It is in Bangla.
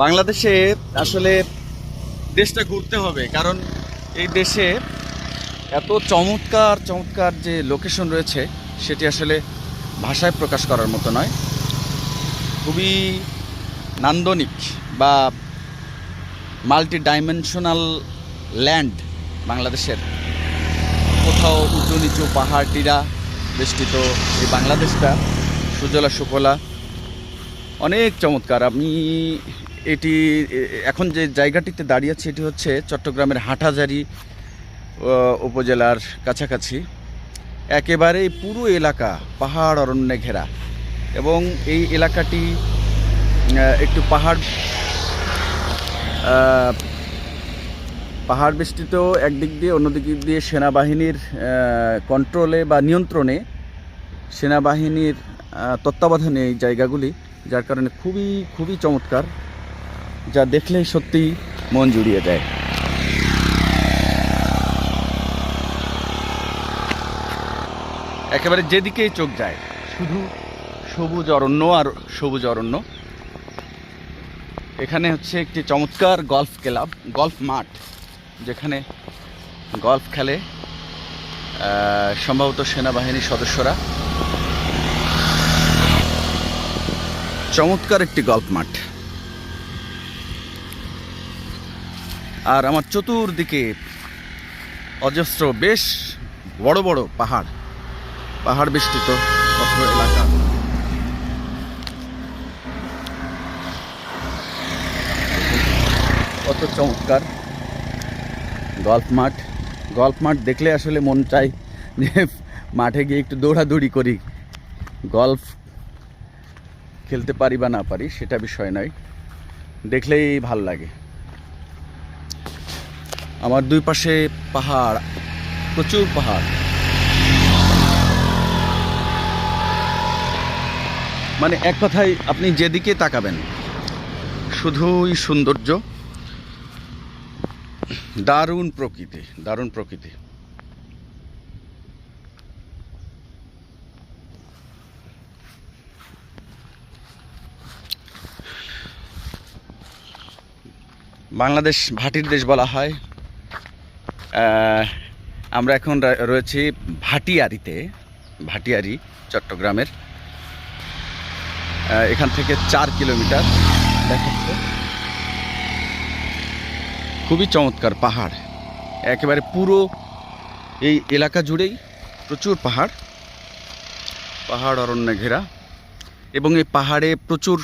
বাংলাদেশে আসলে দেশটা ঘুরতে হবে, কারণ এই দেশে এত চমৎকার চমৎকার যে লোকেশন রয়েছে সেটি আসলে ভাষায় প্রকাশ করার মতো নয়। খুবই নান্দনিক বা মাল্টি ডাইমেনশনাল ল্যান্ড বাংলাদেশের। কোথাও উঁচু নিচু পাহাড় টিরা বেষ্টিত এই বাংলাদেশটা সুজলা সুফলা, অনেক চমৎকার। আমি এটি এখন যে জায়গাটিতে দাঁড়িয়ে আছি এটি হচ্ছে চট্টগ্রামের হাটহাজারী উপজেলার কাছাকাছি। একেবারেই পুরো এলাকা পাহাড় অরণ্যে ঘেরা, এবং এই এলাকাটি একটু পাহাড় বেষ্টিত একদিক দিয়ে, অন্যদিক দিয়ে সেনাবাহিনীর কন্ট্রোলে বা নিয়ন্ত্রণে, সেনাবাহিনীর তত্ত্বাবধানে এই জায়গাগুলি, যার কারণে খুবই খুবই চমৎকার, যা দেখলেই সত্যিই মন জুড়িয়ে যায়। একেবারে যেদিকেই চোখ যায় শুধু সবুজ অরণ্য আর সবুজ অরণ্য। এখানে হচ্ছে একটি চমৎকার গলফ ক্লাব, গলফ মাঠ, যেখানে গলফ খেলে সম্ভবত সেনাবাহিনীর সদস্যরা। চমৎকার একটি গলফ মাঠ। আর আমার চতুর্দিকে অজস্র বেশ বড় বড় পাহাড় বেষ্টিত অত্র এলাকা। কত চমৎকার গল্ফ মাঠ দেখলে আসলে মন চাই যে মাঠে গিয়ে একটু দৌড়াদৌড়ি করি। গল্ফ খেলতে পারি বা না পারি সেটা বিষয় নয়, দেখলেই ভাল লাগে। আমার দুই পাশে পাহাড়, প্রচুর পাহাড়, মানে এক কথায় আপনি যেদিকে তাকাবেন শুধুই সৌন্দর্য, দারুণ প্রকৃতি, দারুণ প্রকৃতি। বাংলাদেশ ভাটির দেশ বলা হয়। আমরা এখন রয়েছি ভাটিয়ারি চট্টগ্রামের। এখান থেকে 4 কিলোমিটার দেখাচ্ছে। খুবই চমৎকার পাহাড়, একেবারে পুরো এই এলাকা জুড়েই প্রচুর পাহাড় অরণ্যে ঘেরা, এবং এই পাহাড়ে প্রচুর